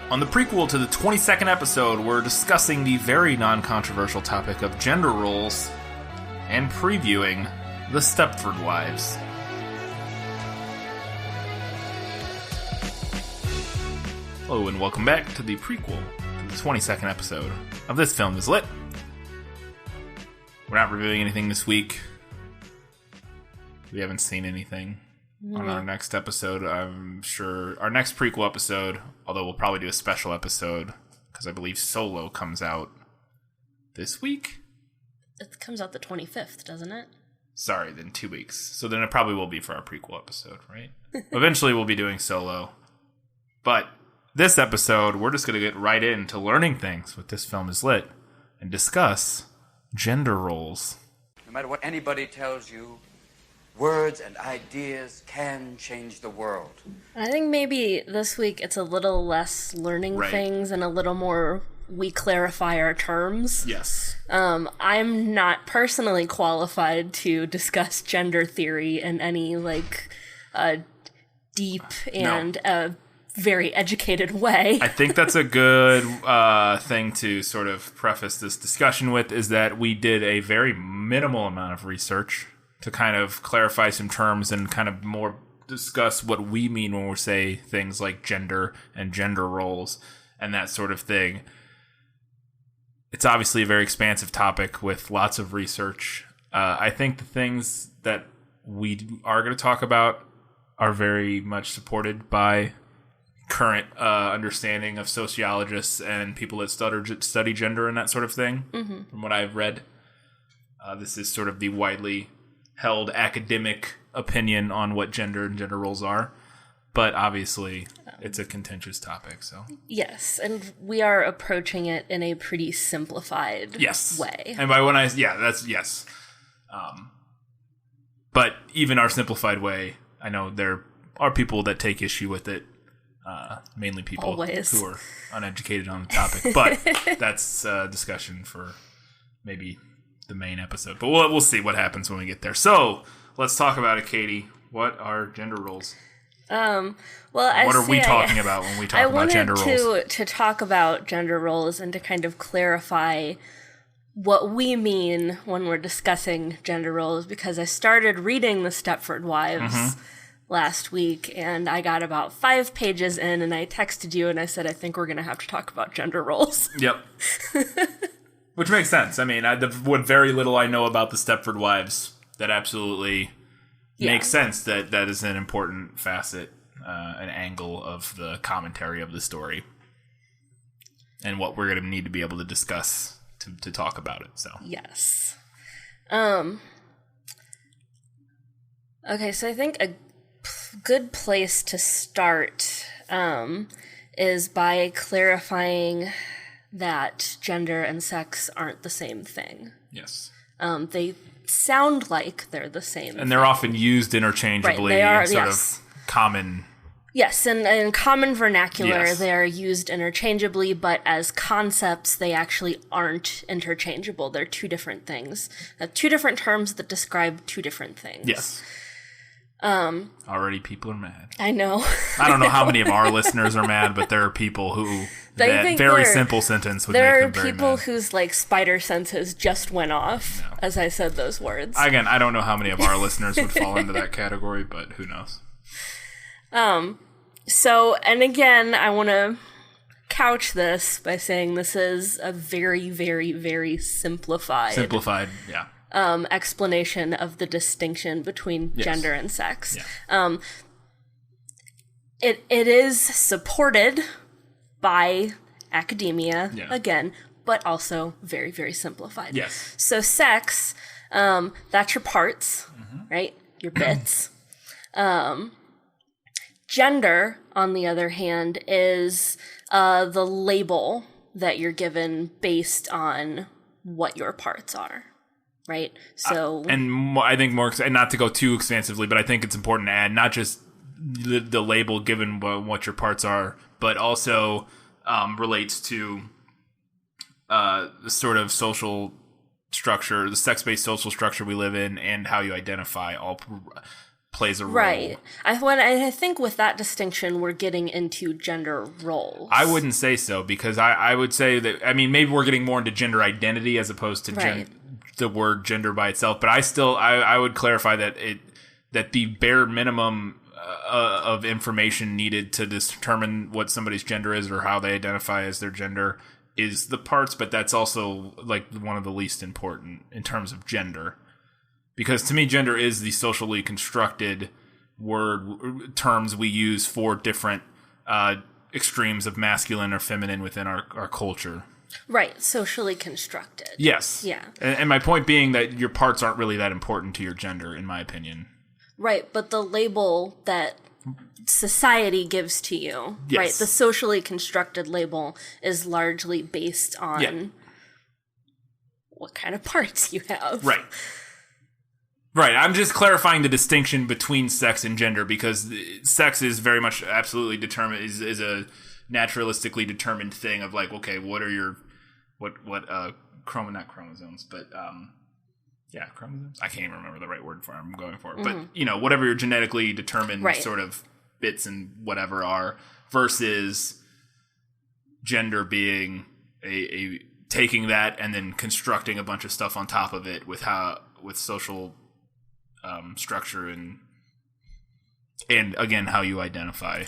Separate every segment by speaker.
Speaker 1: On the prequel to the 22nd episode, we're discussing the very non-controversial topic of gender roles and previewing the Stepford Wives. Hello and welcome back to the prequel to the 22nd episode of This Film Is Lit. We're not reviewing anything this week. We haven't seen anything on our next episode. I'm sure our next prequel episode, although we'll probably do a special episode because I believe Solo comes out this week.
Speaker 2: It comes out the 25th, doesn't it?
Speaker 1: Sorry, then 2 weeks. So then it probably will be for our prequel episode, right? Eventually we'll be doing Solo. But this episode, we're just going to get right into learning things with This Film Is Lit and discuss gender roles.
Speaker 3: No matter what anybody tells you, words and ideas can change the world.
Speaker 2: I think maybe this week it's a little less learning things and a little more we clarify our terms.
Speaker 1: Yes.
Speaker 2: I'm not personally qualified to discuss gender theory in any deep and very educated way.
Speaker 1: I think that's a good thing to sort of preface this discussion with, is that we did a very minimal amount of research to kind of clarify some terms and kind of more discuss what we mean when we say things like gender and gender roles and that sort of thing. It's obviously a very expansive topic with lots of research. I think the things that we are going to talk about are very much supported by current understanding of sociologists and people that study gender and that sort of thing. Mm-hmm. From what I've read, this is sort of the widely held academic opinion on what gender and gender roles are. But obviously, it's a contentious topic. So
Speaker 2: yes, and we are approaching it in a pretty simplified way.
Speaker 1: And by when yes. But even our simplified way, I know there are people that take issue with it. Mainly people who are uneducated on the topic. But that's a discussion for maybe the main episode. But we'll see what happens when we get there. So let's talk about it, Katie. What are gender roles? What are we talking about when we talk about gender roles?
Speaker 2: I wanted to talk about gender roles and to kind of clarify what we mean when we're discussing gender roles, because I started reading the Stepford Wives last week, and I got about 5 pages in, and I texted you, and I said, I think we're going to have to talk about gender roles.
Speaker 1: Yep. Which makes sense. I mean, what very little I know about the Stepford Wives, that absolutely makes sense that is an important facet, an angle of the commentary of the story, and what we're going to need to be able to discuss to talk about it. So
Speaker 2: yes. Okay, so I think a good place to start is by clarifying that gender and sex aren't the same thing.
Speaker 1: Yes.
Speaker 2: They sound like they're the same.
Speaker 1: And they're often used interchangeably.
Speaker 2: They are,
Speaker 1: in sort of common.
Speaker 2: Yes, and in common vernacular, they are used interchangeably, but as concepts, they actually aren't interchangeable. They're two different things. Two different terms that describe two different things.
Speaker 1: Yes. Already people are mad.
Speaker 2: I know.
Speaker 1: I don't know how many of our listeners are mad, but there are people who that very simple sentence would make them very mad.
Speaker 2: There are people whose spider senses just went off as I said those words.
Speaker 1: Again, I don't know how many of our listeners would fall into that category, but who knows?
Speaker 2: So, and again, I want to couch this by saying this is a very, very, very simplified, explanation of the distinction between gender and sex. Yeah. It is supported by academia, again, but also very, very simplified.
Speaker 1: Yes.
Speaker 2: So sex, that's your parts, right? Your bits. Gender, on the other hand, is the label that you're given based on what your parts are. Right. So,
Speaker 1: I think more, and not to go too expansively, but I think it's important to add not just the label given what your parts are, but also relates to the sort of social structure, the sex-based social structure we live in, and how you identify all plays a role.
Speaker 2: Right. I think with that distinction, we're getting into gender roles.
Speaker 1: I wouldn't say so, because I would say that, I mean, maybe we're getting more into gender identity as opposed to the word gender by itself, but I would clarify that that the bare minimum of information needed to determine what somebody's gender is or how they identify as their gender is the parts, but that's also like one of the least important in terms of gender. Because to me, gender is the socially constructed terms we use for different extremes of masculine or feminine within our culture.
Speaker 2: Right, socially constructed.
Speaker 1: Yes.
Speaker 2: Yeah.
Speaker 1: And my point being that your parts aren't really that important to your gender, in my opinion.
Speaker 2: Right, but the label that society gives to you,
Speaker 1: yes.
Speaker 2: right, the socially constructed label is largely based on what kind of parts you have.
Speaker 1: Right. Right, I'm just clarifying the distinction between sex and gender, because sex is very much absolutely determined, is a naturalistically determined thing of like, okay, what are your, not chromosomes, but, chromosomes? I can't even remember the right word for it I'm going for. But, whatever your genetically determined sort of bits and whatever are, versus gender being a taking that and then constructing a bunch of stuff on top of it with social structure and again how you identify or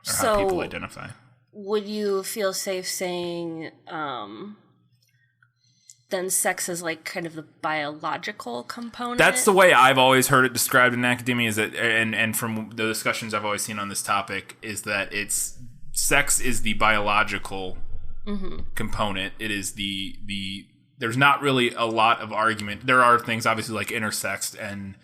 Speaker 1: how people identify.
Speaker 2: Would you feel safe saying then sex is like kind of the biological component?
Speaker 1: That's the way I've always heard it described in academia, is that, and from the discussions I've always seen on this topic, is that sex is the biological component. It is the there's not really a lot of argument. There are things obviously like intersexed and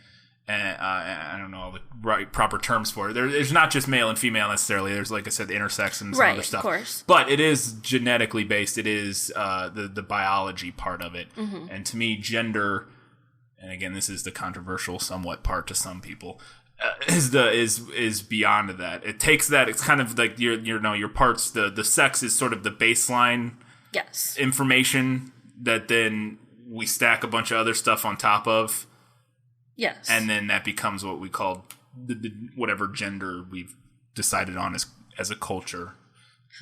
Speaker 1: I don't know all the proper terms for it. There's not just male and female necessarily. There's, like I said, the intersex and some other stuff.
Speaker 2: Right, of course.
Speaker 1: But it is genetically based. It is the biology part of it. Mm-hmm. And to me, gender, and again, this is the controversial somewhat part to some people, is beyond that. It takes that. It's kind of like your parts. The sex is sort of the baseline information that then we stack a bunch of other stuff on top of.
Speaker 2: Yes.
Speaker 1: And then that becomes what we call whatever gender we've decided on as a culture.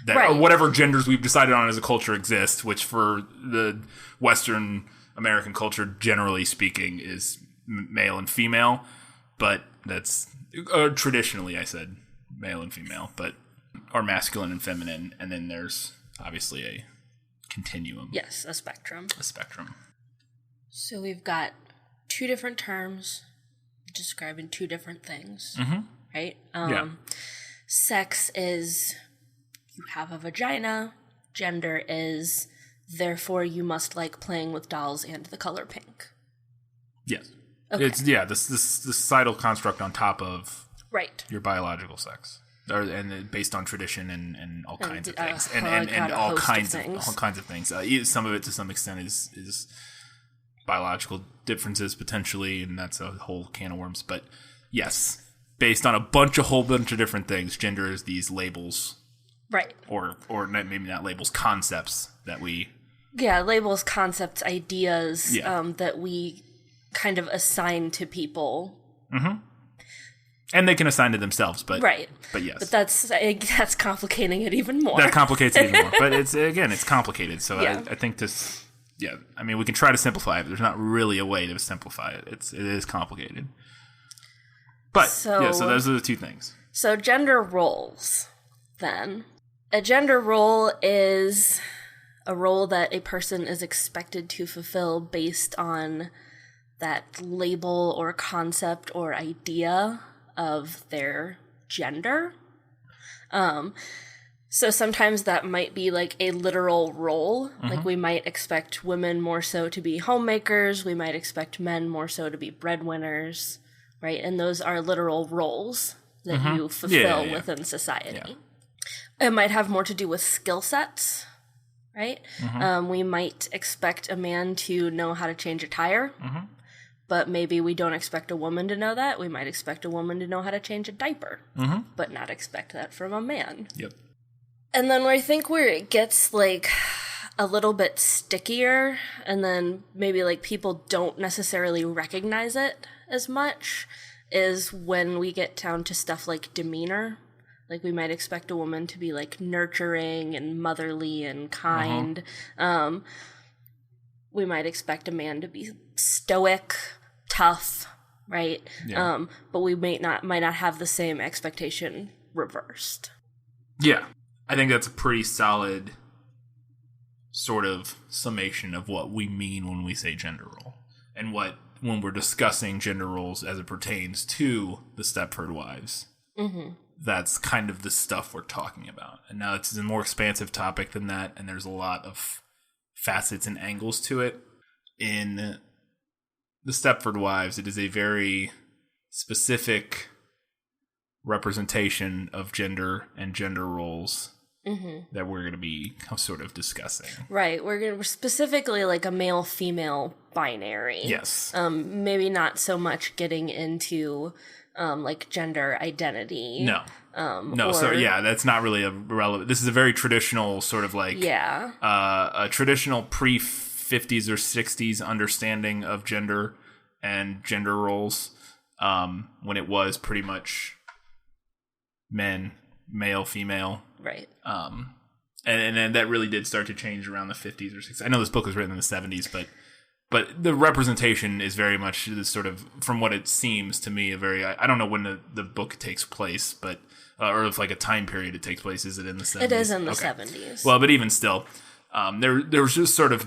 Speaker 1: Or whatever genders we've decided on as a culture exist, which for the Western American culture, generally speaking, is male and female. But that's traditionally, I said male and female, or masculine and feminine. And then there's obviously a continuum.
Speaker 2: Yes, a spectrum. So we've got two different terms describing two different things, right? Sex is you have a vagina. Gender is therefore you must like playing with dolls and the color pink.
Speaker 1: Yes. Okay. It's this societal construct on top of your biological sex. And based on tradition and all kinds of things, and all kinds of things. Some of it, to some extent, is biological differences potentially, and that's a whole can of worms. But yes, based on a whole bunch of different things, gender is these labels,
Speaker 2: right?
Speaker 1: Or maybe not labels, concepts that we
Speaker 2: labels, concepts, ideas that we kind of assign to people. Mm-hmm.
Speaker 1: And they can assign to themselves, but yes.
Speaker 2: But that's complicating it even more.
Speaker 1: That complicates it even more. But it's complicated. So I think this, I mean, we can try to simplify it, but there's not really a way to simplify it. It is complicated. But so those are the two things.
Speaker 2: So gender roles, then. A gender role is a role that a person is expected to fulfill based on that label or concept or idea of their gender. So sometimes that might be like a literal role. Mm-hmm. Like we might expect women more so to be homemakers. We might expect men more so to be breadwinners, right? And those are literal roles that you fulfill within society. Yeah. It might have more to do with skill sets, right? Mm-hmm. We might expect a man to know how to change a tire. Mm-hmm. But maybe we don't expect a woman to know that. We might expect a woman to know how to change a diaper, but not expect that from a man.
Speaker 1: Yep.
Speaker 2: And then I think where it gets like a little bit stickier, and then maybe like people don't necessarily recognize it as much, is when we get down to stuff like demeanor. Like, we might expect a woman to be, like, nurturing and motherly and kind. We might expect a man to be stoic, tough, right?
Speaker 1: Yeah.
Speaker 2: But we might not have the same expectation reversed.
Speaker 1: Yeah. I think that's a pretty solid sort of summation of what we mean when we say gender role. And when we're discussing gender roles as it pertains to the Stepford Wives. Mm-hmm. That's kind of the stuff we're talking about. And now it's a more expansive topic than that, and there's a lot of facets and angles to it. In the Stepford Wives, it is a very specific representation of gender and gender roles that we're going to be sort of discussing.
Speaker 2: Right. We're specifically like a male-female binary.
Speaker 1: Yes.
Speaker 2: Maybe not so much getting into like gender identity.
Speaker 1: No. That's not really a relevant. This is a very traditional sort of like a traditional pre-50s or 60s understanding of gender and gender roles, when it was pretty much men, male, female.
Speaker 2: Right.
Speaker 1: And that really did start to change around the 50s or 60s. I know this book was written in the 70s, but the representation is very much this sort of, from what it seems to me, a very, I don't know when the book takes place, but, or if like a time period it takes place. Is it in the 70s?
Speaker 2: It is in the 70s.
Speaker 1: Well, but even still, there was just sort of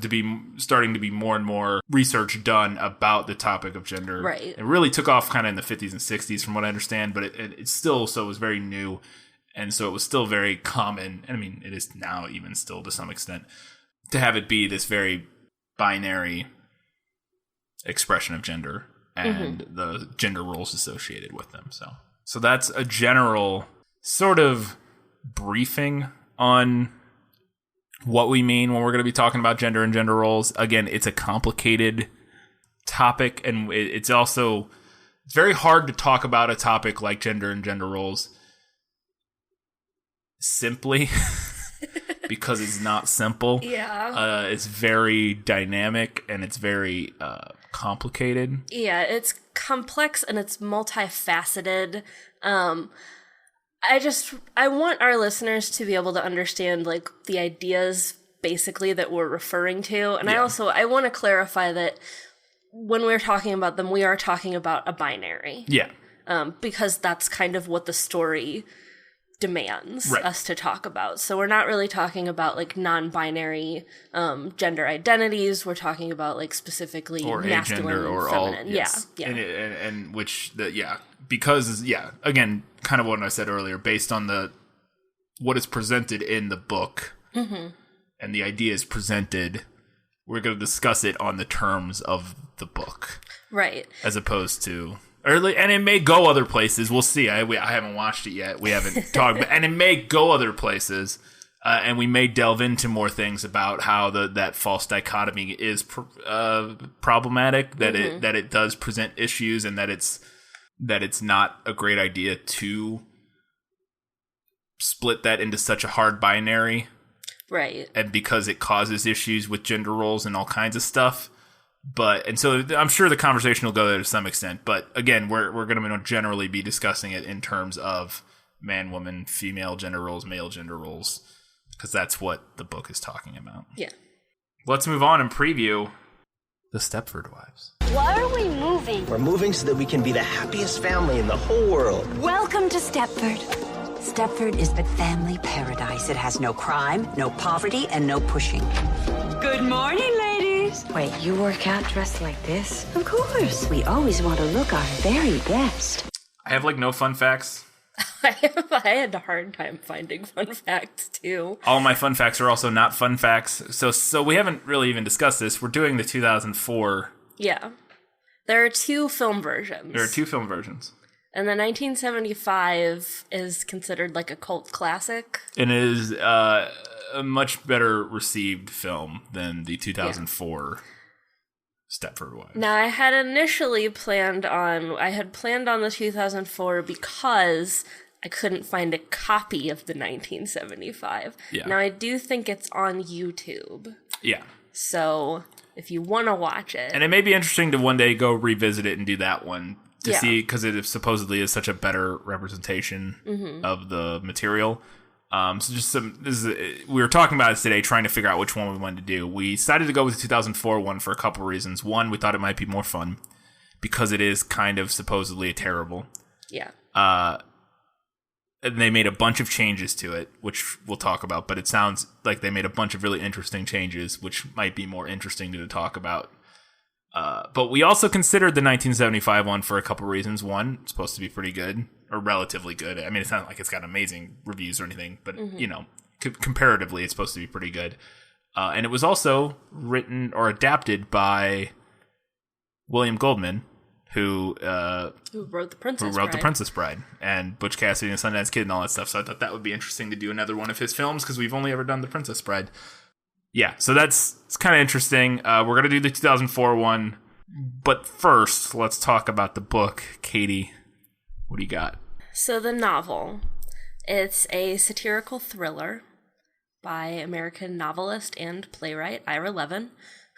Speaker 1: starting to be more and more research done about the topic of gender.
Speaker 2: Right.
Speaker 1: It really took off kind of in the 50s and 60s from what I understand, but it still, so it was very new. And so it was still very common, and I mean, it is now even still to some extent, to have it be this very binary expression of gender and the gender roles associated with them. So that's a general sort of briefing on what we mean when we're going to be talking about gender and gender roles. Again, it's a complicated topic, and it's also very hard to talk about a topic like gender and gender roles simply because it's not simple.
Speaker 2: Yeah.
Speaker 1: It's very dynamic and it's very complicated.
Speaker 2: Yeah, it's complex and it's multifaceted. I want our listeners to be able to understand like the ideas basically that we're referring to. And I want to clarify that when we're talking about them, we are talking about a binary.
Speaker 1: Yeah.
Speaker 2: Because that's kind of what the story demands us to talk about. So we're not really talking about like non-binary gender identities. We're talking about like specifically or masculine or feminine.
Speaker 1: All, yes. Yeah. And which because again, kind of what I said earlier, based on what is presented in the book and the ideas presented, we're going to discuss it on the terms of the book.
Speaker 2: Right.
Speaker 1: As opposed to early, and it may go other places. We'll see. I haven't watched it yet. We haven't talked, and it may go other places, and we may delve into more things about how that false dichotomy is problematic. That it does present issues, and that it's not a great idea to split that into such a hard binary,
Speaker 2: right? And
Speaker 1: because it causes issues with gender roles and all kinds of stuff. So I'm sure the conversation will go there to some extent. But again, we're going to generally be discussing it in terms of man, woman, female gender roles, male gender roles, because that's what the book is talking about.
Speaker 2: Yeah.
Speaker 1: Let's move on and preview the Stepford Wives.
Speaker 4: Why are we moving?
Speaker 5: We're moving so that we can be the happiest family in the whole world.
Speaker 4: Welcome to Stepford.
Speaker 6: Stepford is the family paradise. It has no crime, no poverty, and no pushing.
Speaker 4: Good morning, ladies.
Speaker 6: Wait, you work out dressed like this?
Speaker 4: Of course.
Speaker 6: We always want to look our very best.
Speaker 1: I have no fun facts.
Speaker 2: I had a hard time finding fun facts too.
Speaker 1: All my fun facts are also not fun facts. So we haven't really even discussed this. We're doing the 2004.
Speaker 2: Yeah. There are two film versions. And the 1975 is considered like a cult classic.
Speaker 1: It is a much better received film than the 2004 Stepford Wives.
Speaker 2: Now, I had initially planned on the 2004 because I couldn't find a copy of the 1975.
Speaker 1: Yeah.
Speaker 2: Now, I do think it's on YouTube.
Speaker 1: Yeah.
Speaker 2: So if you want to watch it.
Speaker 1: And it may be interesting to one day go revisit it and do that one to see, because it supposedly is such a better representation of the material. So just we were talking about it today, trying to figure out which one we wanted to do. We decided to go with the 2004 one for a couple reasons. One, we thought it might be more fun because it is kind of supposedly terrible.
Speaker 2: Yeah.
Speaker 1: And they made a bunch of changes to it, which we'll talk about, but it sounds like they made a bunch of really interesting changes, which might be more interesting to talk about. But we also considered the 1975 one for a couple reasons. One, it's supposed to be pretty good, or relatively good. I mean, it's not like it's got amazing reviews or anything, but, comparatively, it's supposed to be pretty good. And it was also written or adapted by William Goldman, who
Speaker 2: wrote The
Speaker 1: Princess Bride and Butch Cassidy and the Sundance Kid and all that stuff. So I thought that would be interesting to do another one of his films, because we've only ever done The Princess Bride. Yeah, so it's kind of interesting. We're going to do the 2004 one. But first, let's talk about the book. Katie, what do you got?
Speaker 2: So the novel, it's a satirical thriller by American novelist and playwright Ira Levin,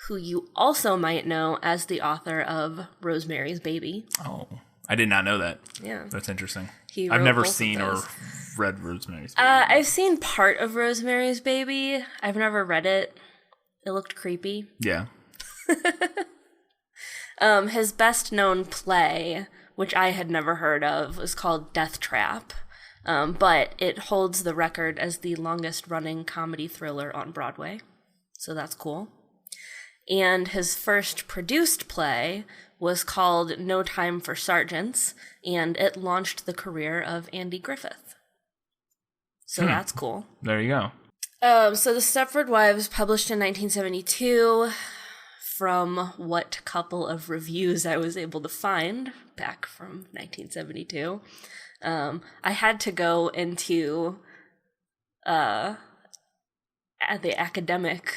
Speaker 2: who you also might know as the author of Rosemary's Baby.
Speaker 1: Oh, I did not know that.
Speaker 2: Yeah.
Speaker 1: That's interesting.
Speaker 2: I've
Speaker 1: never seen or read Rosemary's Baby.
Speaker 2: I've seen part of Rosemary's Baby. I've never read it. It looked creepy.
Speaker 1: Yeah.
Speaker 2: His best known play, which I had never heard of, was called Death Trap. But it holds the record as the longest running comedy thriller on Broadway. So that's cool. And his first produced play was called No Time for Sergeants, and it launched the career of Andy Griffith. So that's cool.
Speaker 1: There you go.
Speaker 2: So The Stepford Wives, published in 1972, from what couple of reviews I was able to find back from 1972. I had to go into the academic...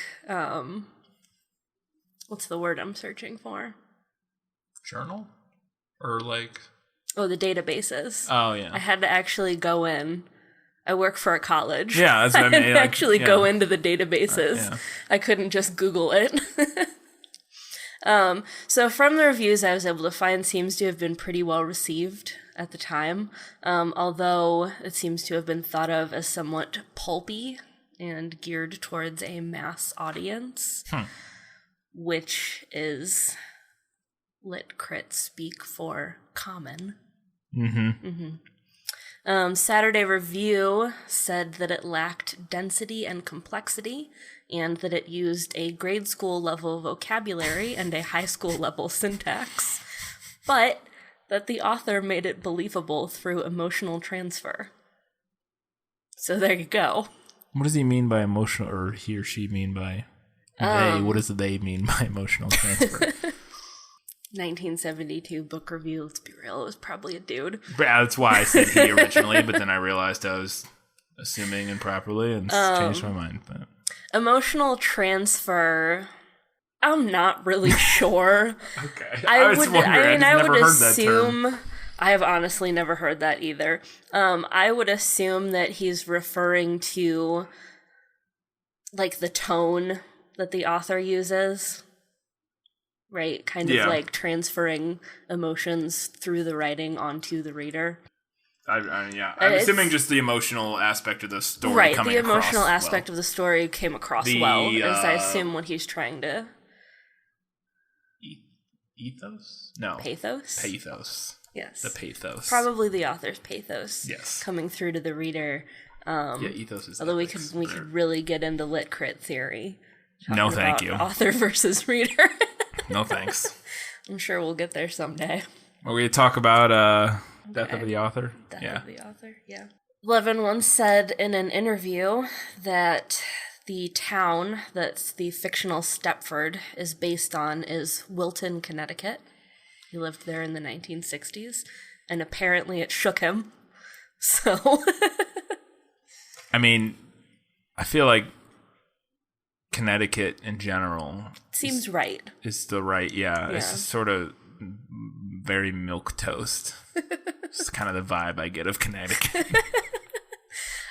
Speaker 2: what's the word I'm searching for?
Speaker 1: Journal? Or like...
Speaker 2: Oh, the databases.
Speaker 1: Oh, yeah.
Speaker 2: I had to actually go in. I work for a college.
Speaker 1: Yeah, that's what I mean.
Speaker 2: I had to actually go into the databases.
Speaker 1: Yeah.
Speaker 2: I couldn't just Google it. So from the reviews I was able to find, seems to have been pretty well received at the time, although it seems to have been thought of as somewhat pulpy and geared towards a mass audience. Which is lit crit speak for common. Saturday Review said that it lacked density and complexity, and that it used a grade school level vocabulary and a high school level syntax, but that the author made it believable through emotional transfer. So there you go.
Speaker 1: What does he mean by emotional, or he or she mean by... what does they mean by emotional transfer?
Speaker 2: 1972 book review, let's be real, it was probably a dude.
Speaker 1: Yeah, that's why I said he originally, but then I realized I was assuming improperly and changed my mind. But
Speaker 2: emotional transfer, I'm not really sure.
Speaker 1: Okay.
Speaker 2: I
Speaker 1: was
Speaker 2: would
Speaker 1: wondering.
Speaker 2: I would
Speaker 1: heard
Speaker 2: assume
Speaker 1: that term.
Speaker 2: I have honestly never heard that either. I would assume that he's referring to like the tone that the author uses, right? Kind of like transferring emotions through the writing onto the reader.
Speaker 1: I'm assuming just the emotional aspect of the story
Speaker 2: right,
Speaker 1: coming
Speaker 2: the
Speaker 1: across
Speaker 2: emotional aspect of the story came across well, as I assume what he's trying to...
Speaker 1: Ethos? No.
Speaker 2: Pathos? Yes.
Speaker 1: The pathos.
Speaker 2: Probably the author's pathos.
Speaker 1: Yes.
Speaker 2: Coming through to the reader.
Speaker 1: Ethos is...
Speaker 2: Although we could really get into lit crit theory.
Speaker 1: No, thank you.
Speaker 2: Author versus reader.
Speaker 1: No, thanks.
Speaker 2: I'm sure we'll get there someday.
Speaker 1: Are we going to talk about Death of the Author?
Speaker 2: Death of the Author, yeah. Levin once said in an interview that the town that the fictional Stepford is based on is Wilton, Connecticut. He lived there in the 1960s, and apparently it shook him. So...
Speaker 1: I mean, I feel like Connecticut in general
Speaker 2: seems right.
Speaker 1: It's the right, yeah. It's just sort of very milquetoast. It's kind of the vibe I get of Connecticut.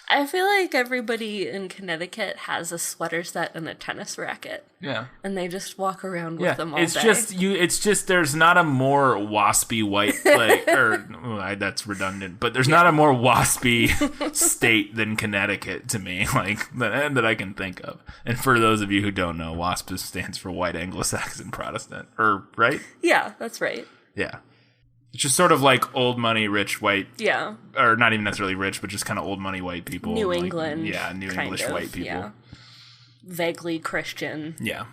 Speaker 2: I feel like everybody in Connecticut has a sweater set and a tennis racket.
Speaker 1: Yeah.
Speaker 2: And they just walk around with them all
Speaker 1: it's
Speaker 2: day.
Speaker 1: It's just there's not a more waspy white that's redundant, but there's not a more waspy state than Connecticut to me, that I can think of. And for those of you who don't know, WASP stands for White Anglo-Saxon Protestant, right?
Speaker 2: Yeah, that's right.
Speaker 1: Yeah. It's just sort of like old money, rich, white.
Speaker 2: Yeah.
Speaker 1: Or not even necessarily rich, but just kind of old money white people.
Speaker 2: New England.
Speaker 1: Yeah, New English white people. Yeah.
Speaker 2: Vaguely Christian.
Speaker 1: Yeah.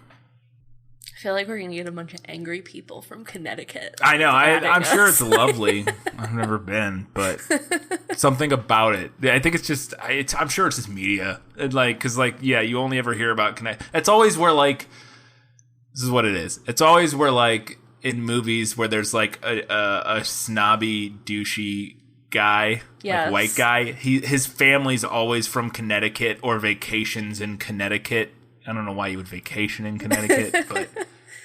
Speaker 2: I feel like we're going to get a bunch of angry people from Connecticut.
Speaker 1: I know. I'm sure it's lovely. I've never been, but something about it. I think it's just, I'm sure it's just media. Because you only ever hear about Connecticut. It's always where, this is what it is. It's always where, in movies where there's a snobby, douchey guy, white guy. His family's always from Connecticut or vacations in Connecticut. I don't know why you would vacation in Connecticut, but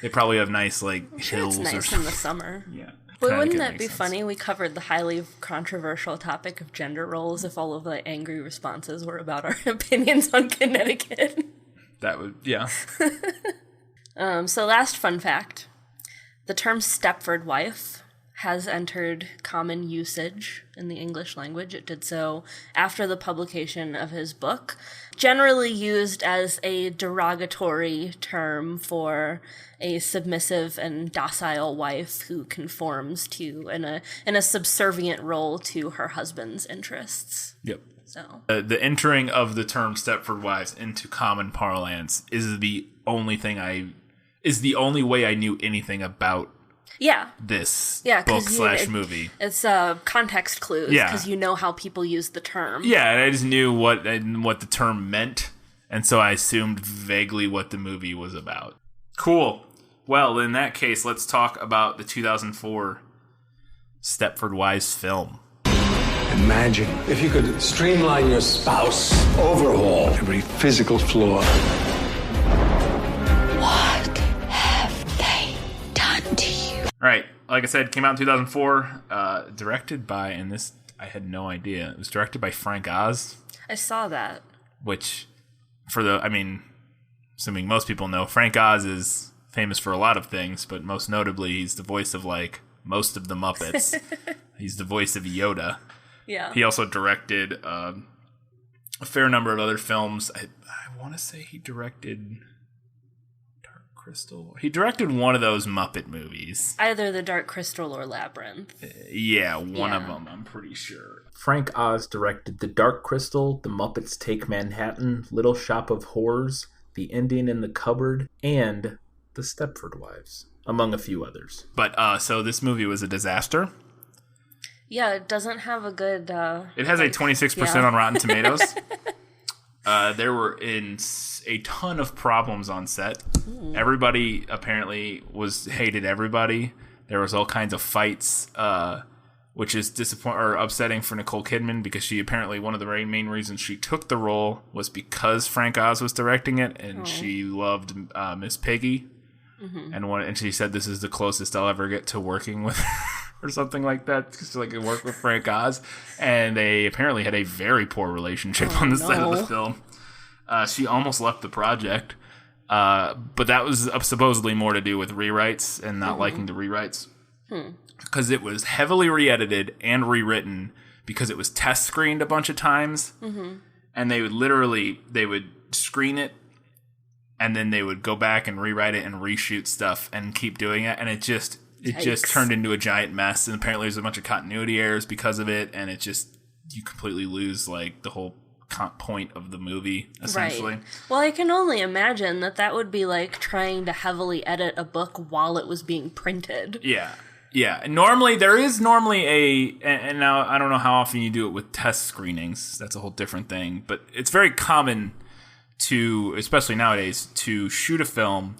Speaker 1: they probably have nice hills
Speaker 2: it's nice
Speaker 1: or something
Speaker 2: in the summer.
Speaker 1: Yeah.
Speaker 2: But wouldn't that be funny? We covered the highly controversial topic of gender roles if all of the angry responses were about our opinions on Connecticut.
Speaker 1: That would, yeah.
Speaker 2: So last fun fact. The term Stepford wife has entered common usage in the English language. It did so after the publication of his book, generally used as a derogatory term for a submissive and docile wife who conforms to in a subservient role to her husband's interests.
Speaker 1: Yep.
Speaker 2: So
Speaker 1: the entering of the term Stepford wives into common parlance is the only way I knew anything about this book / movie.
Speaker 2: It's context clues because you know how people use the term.
Speaker 1: Yeah, and I just knew what the term meant, and so I assumed vaguely what the movie was about. Cool. Well, in that case, let's talk about the 2004 Stepford Wives film.
Speaker 7: Imagine if you could streamline your spouse, overhaul every physical flaw.
Speaker 4: What have they done to you?
Speaker 1: All right, like I said, came out in 2004, directed by, and this I had no idea, it was directed by Frank Oz.
Speaker 2: I saw that.
Speaker 1: Which, assuming most people know, Frank Oz is famous for a lot of things, but most notably, he's the voice of, most of the Muppets. He's the voice of Yoda.
Speaker 2: Yeah.
Speaker 1: He also directed a fair number of other films. I want to say he directed Dark Crystal. He directed one of those Muppet movies.
Speaker 2: Either The Dark Crystal or Labyrinth.
Speaker 1: One of them, I'm pretty sure. Frank Oz directed The Dark Crystal, The Muppets Take Manhattan, Little Shop of Horrors, The Indian in the Cupboard, and The Stepford Wives, among a few others. But, so this movie was a disaster.
Speaker 2: Yeah, it doesn't have a good...
Speaker 1: it has a 26% on Rotten Tomatoes. There were a ton of problems on set. Everybody apparently hated everybody. There was all kinds of fights, which is upsetting for Nicole Kidman because she apparently, one of the main reasons she took the role was because Frank Oz was directing it, and she loved Miss Piggy. Mm-hmm. And she said, this is the closest I'll ever get to working with or something like that, because work with Frank Oz. And they apparently had a very poor relationship on the set of the film. She almost left the project, but that was supposedly more to do with rewrites and not liking the rewrites, because it was heavily re-edited and rewritten because it was test screened a bunch of times, and they would screen it, and then they would go back and rewrite it and reshoot stuff and keep doing it, and it just turned into a giant mess. And apparently there's a bunch of continuity errors because of it, and you completely lose the whole point of the movie, essentially.
Speaker 2: Right. Well, I can only imagine that would be like trying to heavily edit a book while it was being printed. Yeah. And normally there is and now I don't know how often you do it with test screenings. That's a whole different thing, but it's very common especially nowadays, to shoot a film,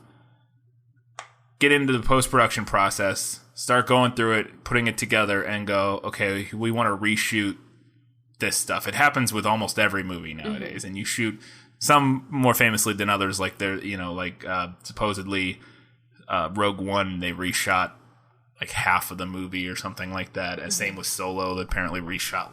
Speaker 2: get into the post-production process, start going through it, putting it together, and go, okay, we want to reshoot this stuff. It happens with almost every movie nowadays, and you shoot some more famously than others. Supposedly Rogue One, they reshot half of the movie or something like that. And same with Solo, they apparently reshot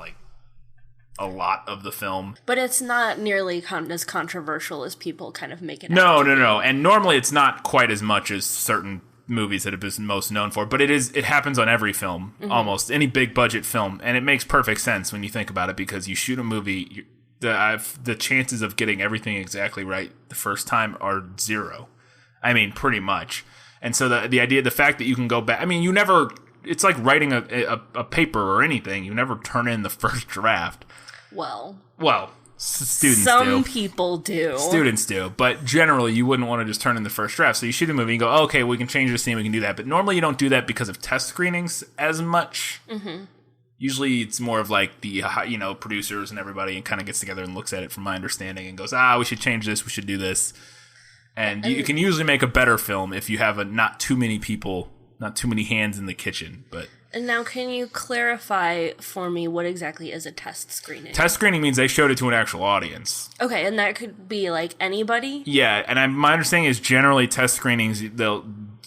Speaker 1: a lot of the film.
Speaker 2: But it's not nearly as controversial as people kind of make it
Speaker 1: No.
Speaker 2: out to be.
Speaker 1: And normally it's not quite as much as certain movies that have been most known for, but it happens on every film, almost any big budget film, and it makes perfect sense when you think about it, because you shoot a movie, the chances of getting everything exactly right the first time are zero. I mean, pretty much. And so the fact that you can go back, I mean, it's like writing a paper or anything. You never turn in the first draft.
Speaker 2: Well,
Speaker 1: students do.
Speaker 2: Some people do.
Speaker 1: Students do. But generally, you wouldn't want to just turn in the first draft. So you shoot a movie and go, oh, okay, we can change this scene, we can do that. But normally you don't do that because of test screenings as much. Mm-hmm. Usually it's more of like the, producers and everybody and kind of gets together and looks at it from my understanding and goes, we should change this, we should do this. And you can usually make a better film if you have not too many people, not too many hands in the kitchen. But
Speaker 2: and now, can you clarify for me what exactly is a test screening?
Speaker 1: Test screening means they showed it to an actual audience.
Speaker 2: Okay, and that could be like anybody?
Speaker 1: Yeah, and my understanding is generally test screenings,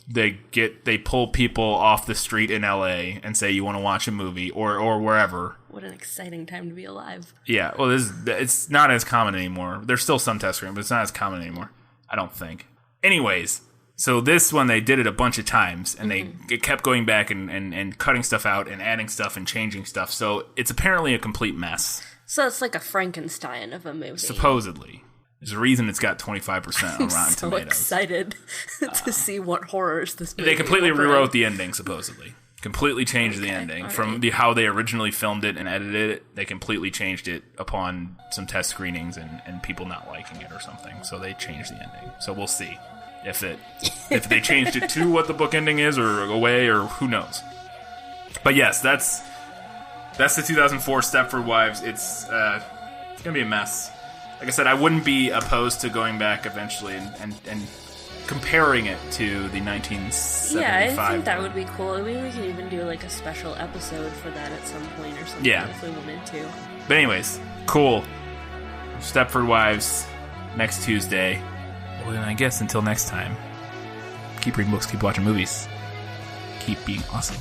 Speaker 1: they pull people off the street in LA and say, you want to watch a movie or wherever.
Speaker 2: What an exciting time to be alive.
Speaker 1: Yeah, well, it's not as common anymore. There's still some test screening, but it's not as common anymore. I don't think. Anyways, so this one, they did it a bunch of times, and they kept going back and cutting stuff out and adding stuff and changing stuff. So it's apparently a complete mess.
Speaker 2: So it's like a Frankenstein of a movie.
Speaker 1: Supposedly. There's a reason it's got 25% on Rotten
Speaker 2: I'm so
Speaker 1: Tomatoes.
Speaker 2: Excited to see what horrors this movie
Speaker 1: They completely
Speaker 2: will bring.
Speaker 1: rewrote the ending, supposedly. Completely changed the ending. From how they originally filmed it and edited it, they completely changed it upon some test screenings and people not liking it or something. So they changed the ending. So we'll see if they changed it to what the book ending is or away, or who knows. But yes, that's the 2004 Stepford Wives. It's gonna be a mess. Like I said, I wouldn't be opposed to going back eventually and comparing it to the 1975.
Speaker 2: Yeah, I think that would be cool. I mean, we could even do like a special episode for that at some point or something if we wanted to.
Speaker 1: But anyways, cool. Stepford Wives next Tuesday. Well, then I guess until next time, keep reading books, keep watching movies, keep being awesome.